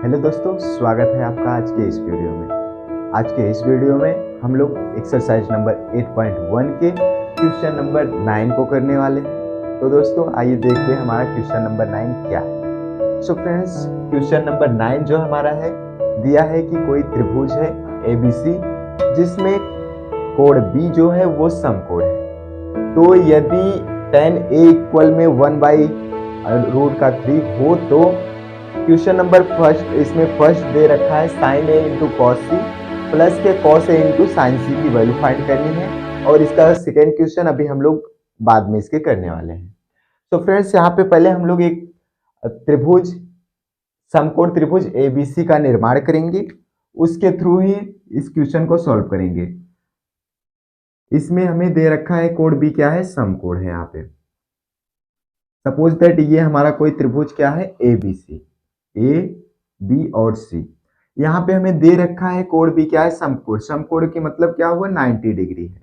Hello दोस्तों, स्वागत है आपका आज के इस वीडियो में। आज के इस वीडियो में हम लोग एक्सरसाइज नंबर 8.1 के क्वेश्चन नंबर 9 को करने वाले हैं। तो दोस्तों आइए देखते हैं हमारा क्वेश्चन नंबर 9 क्या है। सो फ्रेंड्स, क्वेश्चन नंबर 9 जो हमारा है दिया है कि कोई त्रिभुज है ABC जिसमें कोण B जो है वो समकोण है। तो यदि tan A इक्वल में 1/√3 हो तो क्वेश्चन नंबर फर्स्ट, इसमें फर्स्ट दे रखा है sin A into cos c plus के cos A into sine c की वैल्यू फाइंड करनी है। और इसका सेकेंड क्वेश्चन अभी हम लोग बाद में इसके करने वाले हैं। तो फ्रेंड्स यहाँ पे पहले हम लोग एक त्रिभुज, समकोण त्रिभुज ABC का निर्माण करेंगे, उसके थ्रू ही इस क्वेश्चन को सॉल्व करेंगे। इसमें हमें दे रखा है कोण B क्या है, समकोण है। यहाँ पे सपोज दैट ये हमारा कोई त्रिभुज क्या है ABC, A B और C। यहाँ पे हमें दे रखा है कोण B क्या है, समकोण। समकोण की मतलब क्या हुआ, 90 डिग्री है।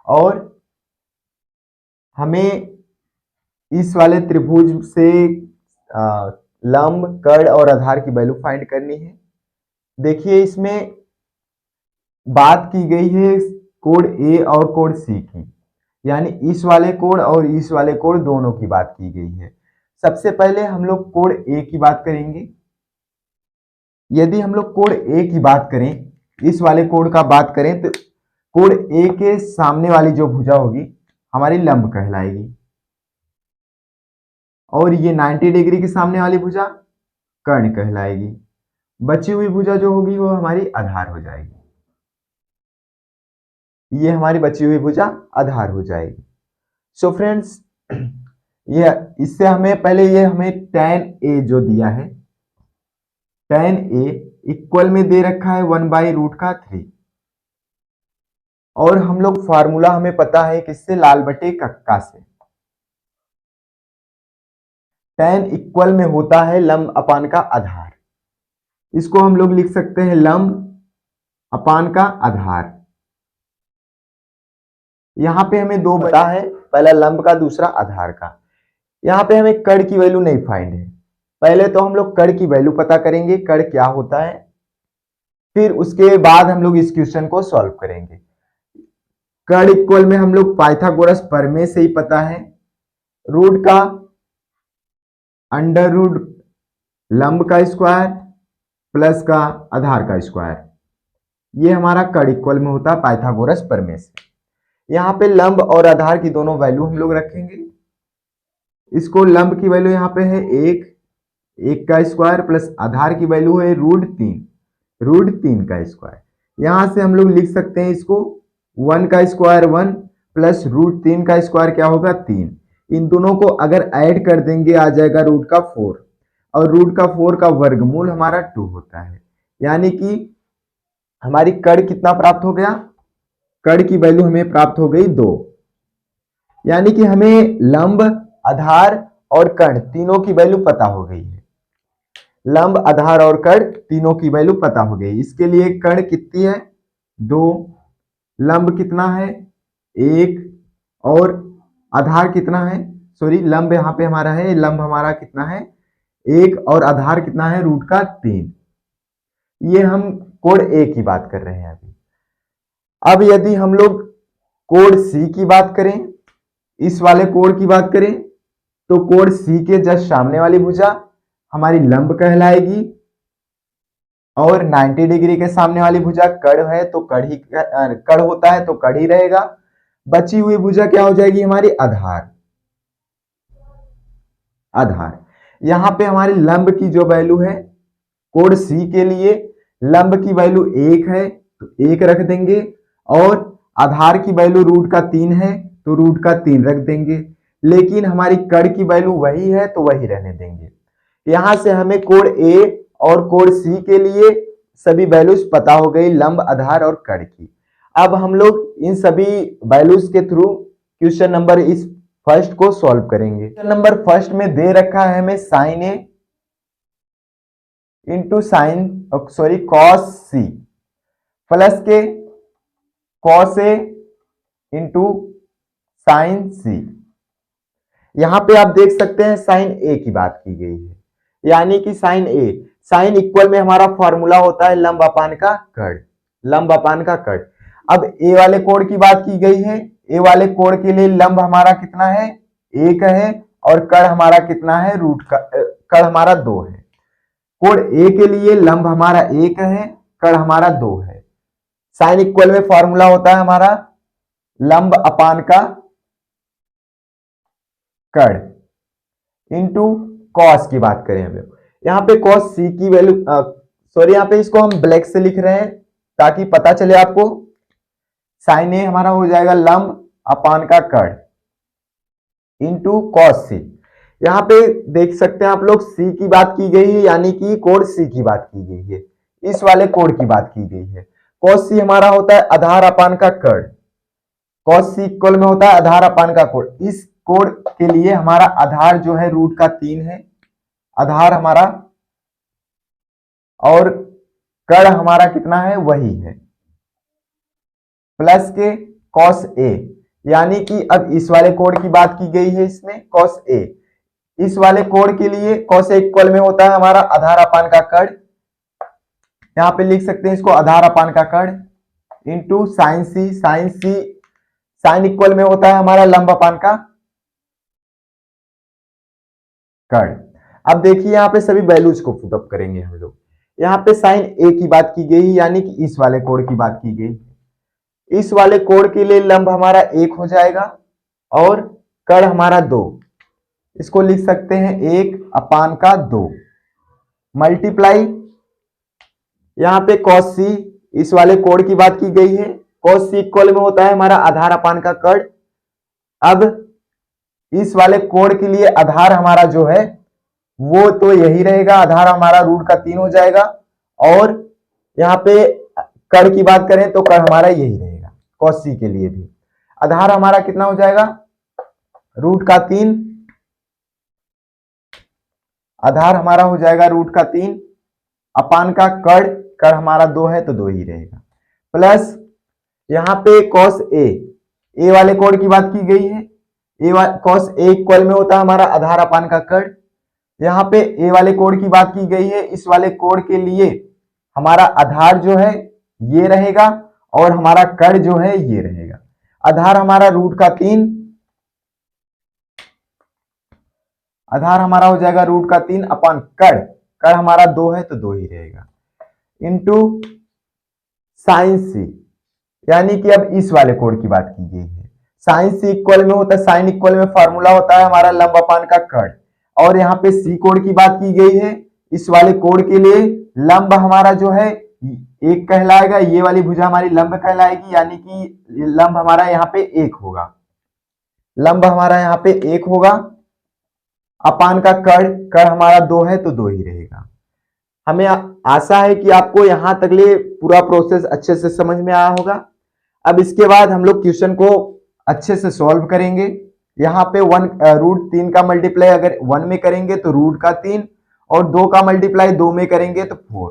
और हमें इस वाले त्रिभुज से लंब, कर्ण और आधार की वैल्यू फाइंड करनी है। देखिए इसमें बात की गई है कोण A और कोण C की, यानी इस वाले कोण और इस वाले कोण दोनों की बात की गई है। सबसे पहले हम लोग कोण A की बात करेंगे। यदि हम लोग कोण A की बात करें, इस वाले कोण का बात करें, तो कोण A के सामने वाली जो भुजा होगी हमारी लंब कहलाएगी, और ये 90 डिग्री के सामने वाली भुजा कर्ण कहलाएगी। बची हुई भुजा जो होगी वो हमारी आधार हो जाएगी। ये हमारी बची हुई भुजा आधार हो जाएगी। सो फ्रेंड्स, ये इससे हमें पहले ये हमें tan A जो दिया है, tan A इक्वल में दे रखा है 1/√3। और हम लोग फार्मूला हमें पता है किससे, लाल बटे कक्का से। tan इक्वल में होता है लंब अपान का आधार। इसको हम लोग लिख सकते हैं लंब अपान का आधार। यहां पे हमें दो बता है, पहला लंब का, दूसरा आधार का। यहां पे हमें कर्ण की वैल्यू नहीं फाइंड है। पहले तो हम लोग कर्ण की वैल्यू पता करेंगे, कर्ण क्या होता है, फिर उसके बाद हम लोग इस क्वेश्चन को सॉल्व करेंगे। कर्ण इक्वल में हम लोग पाइथागोरस प्रमेय से ही पता है, रूट का अंडर रूट लंब का स्क्वायर प्लस का आधार का स्क्वायर, ये हमारा कर्ण इक्वल में होता है पाइथागोरस प्रमेय से। यहाँ पे लंब और आधार की दोनों वैल्यू हम लोग रखेंगे। इसको लंब की वैल्यू यहाँ पे है 1 का स्क्वायर प्लस आधार की वैल्यू है √3 का स्क्वायर। यहां से हम लोग लिख सकते हैं इसको 1 का स्क्वायर 1 प्लस √3 का स्क्वायर क्या होगा 3। इन दोनों को अगर ऐड कर देंगे आ जाएगा √4, और √4 का वर्गमूल हमारा 2 होता है। यानी कि हमारी कर्ण कितना प्राप्त हो गया, कर्ण की वैल्यू हमें प्राप्त हो गई 2। यानी कि हमें लंब, आधार और कर्ण तीनों की वैल्यू पता हो गई है। लंब, आधार और कर्ण तीनों की वैल्यू पता हो गई। इसके लिए कर्ण कितनी है 2, लंब कितना है 1, और आधार कितना है, सॉरी लंब यहाँ पे हमारा है, लंब हमारा कितना है 1, और आधार कितना है √3। ये हम कोण A की बात कर रहे हैं अभी। अब यदि हम लोग कोण C की बात करें, इस वाले कोण की बात करें, तो कोण C के जस्ट सामने वाली भुजा हमारी लंब कहलाएगी, और 90 डिग्री के सामने वाली भुजा कर्ण है, तो कर्ण होता है तो कर्ण ही रहेगा। बची हुई भुजा क्या हो जाएगी हमारी आधार। यहां पे हमारी लंब की जो वैल्यू है कोण C के लिए, लंब की वैल्यू 1 है तो 1 रख देंगे, और आधार की वैल्यू √3 है तो √3 रख देंगे। लेकिन हमारी कर्ण की वैल्यू वही है तो वही रहने देंगे। यहां से हमें कोण A और कोण C के लिए सभी वैल्यूज पता हो गई, लंब, आधार और कर्ण की। अब हम लोग इन सभी वैल्यूज के थ्रू क्वेश्चन नंबर इस फर्स्ट को सॉल्व करेंगे। क्वेश्चन नंबर फर्स्ट में दे रखा है हमें sin A into cos C plus के cos A into sin C। यहां पे आप देख सकते हैं sin A की बात की गई है। यानी कि साइन ए, साइन इक्वल में हमारा फॉर्मूला होता है लंब अपान का कर्ण, लंब अपान का कर्ण। अब ए वाले कोण की बात की गई है, ए वाले कोण के लिए लंब हमारा कितना है, 1 है, और कर्ण हमारा कितना है, रूट का कर्ण हमारा 2 है। कोण ए के लिए लंब हमारा 1 है, कर्ण हमारा 2 है। साइन इक्वल में फॉर्मूला होता है हमारा लंब अपान का कर्ण इंटू कॉस की बात करें हम लोग, यहाँ पे कॉस सी की वैल्यू, सॉरी यहाँ पे इसको हम ब्लैक से लिख रहे हैं ताकि पता चले आपको। साइन ए हमारा हो जाएगा लंब अपान का कर्ण इंटू कॉस सी। यहाँ पे देख सकते हैं आप लोग, सी की बात की गई है यानी कि कोण सी की बात की गई है, इस वाले कोण की बात की गई है। कॉस सी हमारा होता है आधार अपान का कर्ण, कॉस सी इक्वल में होता है आधार अपान का कोण। इस कोण के लिए हमारा आधार जो है रूट का 3 है, आधार हमारा, और कर्ण हमारा कितना है, वही है, प्लस के कॉस ए, यानी कि अब इस वाले कोण की बात की गई है इसमें कॉस ए, इस वाले कोण के लिए कॉस ए इक्वल में होता है हमारा आधार अपान का कर्ण, यहां पे लिख सकते हैं इसको आधार अपान का कर्ण इंटू साइन सी, साइन सी साइन इक्वल में होता है हमारा लंब अपान का कर्ण। अब देखिए यहाँ पे सभी वैल्यूज को पुट अप करेंगे हम लोग। यहाँ पे साइन ए की बात की गई यानी कि इस वाले कोण की बात की गई, इस वाले कोण के लिए लंब हमारा 1 हो जाएगा और कर्ण हमारा 2, इसको लिख सकते हैं 1 अपान का 2 मल्टीप्लाई, यहाँ पे कॉस सी, इस वाले कोण की बात की गई है, कॉस सी इक्वल में होता है हमारा आधार अपान का कर्ण। अब इस वाले कोण के लिए आधार हमारा जो है वो तो यही रहेगा, आधार हमारा रूट का 3 हो जाएगा, और यहाँ पे कर्ण की बात करें तो कर्ण हमारा यही रहेगा, कॉस सी के लिए भी आधार हमारा कितना हो जाएगा, रूट का 3, आधार हमारा हो जाएगा रूट का 3 अपान का कर्ण, कर्ण हमारा 2 है तो 2 ही रहेगा, प्लस यहाँ पे कॉस ए, ए वाले कोण की बात की गई है, कॉस ए इक्वल में होता है हमारा आधार अपान का कर्ण, यहाँ पे ए वाले कोण की बात की गई है, इस वाले कोण के लिए हमारा आधार जो है ये रहेगा और हमारा कर्ण जो है ये रहेगा, आधार हमारा रूट का 3, आधार हमारा हो जाएगा रूट का 3 अपान कर्ण, कर्ण हमारा 2 है तो 2 ही रहेगा, इंटू साइन सी, यानी कि अब इस वाले कोण की बात की गई है, साइन सी इक्वल में होता है, साइन इक्वल में फॉर्मूला होता है हमारा लंब अपान का कर्ण, और यहाँ पे सी कोण की बात की गई है, इस वाले कोण के लिए लंब हमारा जो है 1 कहलाएगा, ये वाली भुजा हमारी लंब कहलाएगी, यानी कि लंब हमारा यहाँ पे 1 होगा, लंब हमारा यहाँ पे 1 होगा अपान का कर्ण, कर्ण हमारा 2 है तो 2 ही रहेगा। हमें आशा है कि आपको यहां तक ले पूरा प्रोसेस अच्छे से समझ में आया होगा। अब इसके बाद हम लोग क्वेश्चन को अच्छे से सॉल्व करेंगे। यहाँ पे रूट 3 का मल्टीप्लाई अगर 1 में करेंगे तो रूट का 3, और 2 का मल्टीप्लाई 2 में करेंगे तो 4।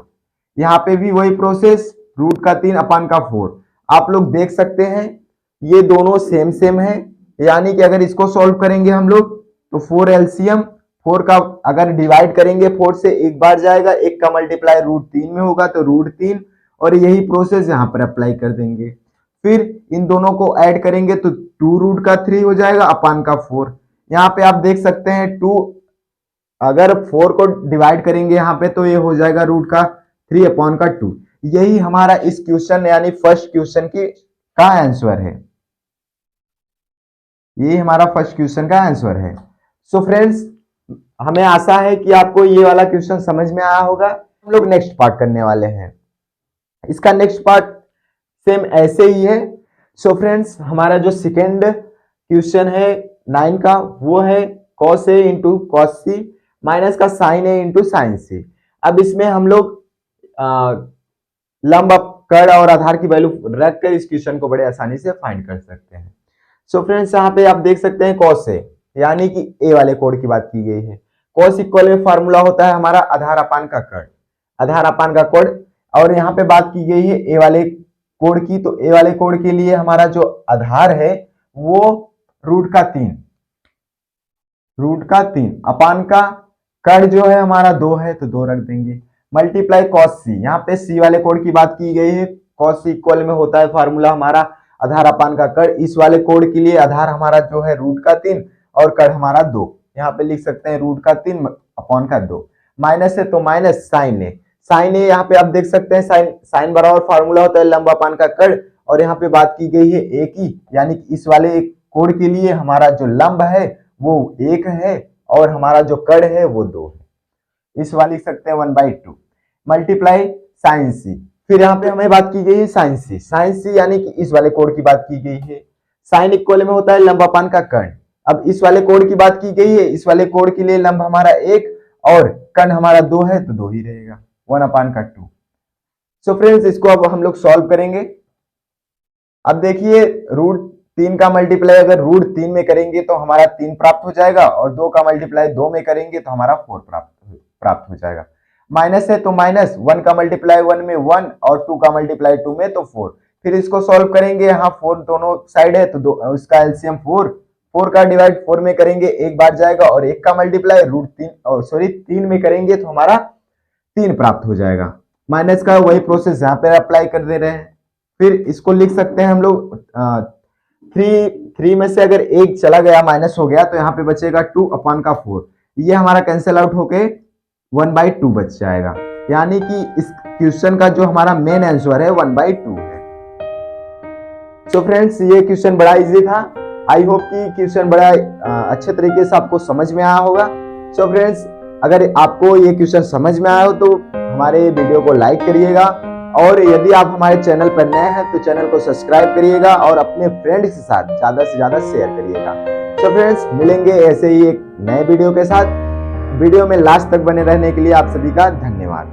यहाँ पे भी वही प्रोसेस, रूट का 3 अपान का 4। आप लोग देख सकते हैं ये दोनों सेम सेम है, यानी कि अगर इसको सॉल्व करेंगे हम लोग तो 4 एलसीएम, 4 का अगर डिवाइड करेंगे 4 से एक बार जाएगा, 1 का मल्टीप्लाई रूट 3 में होगा तो रूट 3, और यही प्रोसेस यहाँ पर अप्लाई कर देंगे। फिर इन दोनों को ऐड करेंगे तो 2 रूट का 3 हो जाएगा अपान का 4। यहाँ पे आप देख सकते हैं 2, अगर 4 को डिवाइड करेंगे यहाँ पे तो ये हो जाएगा रूट का 3 अपान का 2। यही हमारा इस क्वेश्चन यानी फर्स्ट क्वेश्चन की का आंसर है, ये हमारा फर्स्ट क्वेश्चन का आंसर है। सो फ्रेंड्स, हमें आशा है कि आपको ये वाला क्वेश्चन समझ में आया होगा। हम लोग नेक्स्ट पार्ट करने वाले हैं, इसका नेक्स्ट पार्ट सेम ऐसे ही है। सो फ्रेंड्स, हमारा जो सेकेंड क्वेश्चन है 9 का वो है cos a into cos c minus का sine a into sine c. अब इसमें हम लोग लंब कर्ण और आधार की वैल्यू रखकर इस क्वेश्चन को बड़े आसानी से फाइंड कर सकते हैं। सो फ्रेंड्स, यहाँ पे आप देख सकते हैं cos a, यानी कि ए वाले कोण की बात की गई है। cos इक्वल में फॉर्मूला होता है हमारा आधार अपान का कर्ण, आधार अपान का कोण, और यहाँ पे बात की गई है ए वाले कोण की, तो ए वाले कोण के लिए हमारा जो आधार है वो रूट का 3 अपान का कड़ जो है हमारा 2 है तो 2 रख देंगे, मल्टीप्लाई कॉस सी, यहाँ पे सी वाले कोड की बात की गई है। कॉस सी इक्वल में होता है फार्मूला हमारा आधार अपान का कड़। इस वाले कोड के लिए आधार हमारा जो है रूट का 3 और कड़ हमारा 2, यहाँ पे लिख सकते हैं रूट का 3 अपॉन का 2। माइनस है तो माइनस साइन ए, साइन ए यहाँ पे आप देख सकते हैं साइन साइन बराबर फार्मूला होता है लंब अपान का कड़, और यहाँ पे बात की गई है ए की, यानी कि इस वाले कोड के लिए हमारा जो लंब है वो 1 है और हमारा जो कड़ है वो 2 है। इस वाले लिख सकते हैं 1/2 मल्टीप्लाई साइन सी। फिर यहाँ पे हमें बात की गई है साइन सी, साइन सी यानी कि इस वाले कोड की बात की गई है। साइन इक्वल में होता है लंब अपान का कर्ण। अब इस वाले कोड की बात की गई है, इस वाले कोड के लिए लंब हमारा 1 और कर्ण हमारा 2 है तो 2 ही रहेगा, 1/2। सो फ्रेंड्स इसको अब हम लोग सॉल्व करेंगे। अब देखिए रूट 3 का मल्टीप्लाई अगर रूट 3 में करेंगे तो हमारा 3 प्राप्त हो जाएगा, और 2 का मल्टीप्लाई 2 में करेंगे तो हमारा 4 प्राप्त हो जाएगा। माइनस है तो माइनस, 1 का मल्टीप्लाई 1 में 1 और 2 का मल्टीप्लाई 2 में तो 4। फिर इसको सॉल्व करेंगे, यहाँ 4 दोनों साइड है तो इसका एलसीएम 4 का डिवाइड 4 में करेंगे 1 बार जाएगा, और 1 का मल्टीप्लाई रूट 3 में करेंगे तो हमारा 3 प्राप्त हो जाएगा। माइनस का वही प्रोसेस यहाँ पे अप्लाई कर दे रहे हैं। फिर इसको लिख सकते हैं हम लोग 3 में से अगर 1 चला गया माइनस हो गया तो यहाँ पे बचेगा 2/4, ये हमारा कैंसिल आउट होके 1/2 बच जाएगा, यानी कि इस क्वेश्चन का जो हमारा मेन आंसर है 1/2 है। सो फ्रेंड्स ये क्वेश्चन बड़ा इजी था। आई होप कि क्वेश्चन बड़ा अच्छे तरीके से आपको समझ में आया होगा। सो फ्रेंड्स अगर आपको ये क्वेश्चन समझ में आया हो तो हमारे वीडियो को लाइक करिएगा, और यदि आप हमारे चैनल पर नए हैं तो चैनल को सब्सक्राइब करिएगा और अपने फ्रेंड्स के साथ ज्यादा से ज्यादा शेयर करिएगा। तो फ्रेंड्स मिलेंगे ऐसे ही एक नए वीडियो के साथ। वीडियो में लास्ट तक बने रहने के लिए आप सभी का धन्यवाद।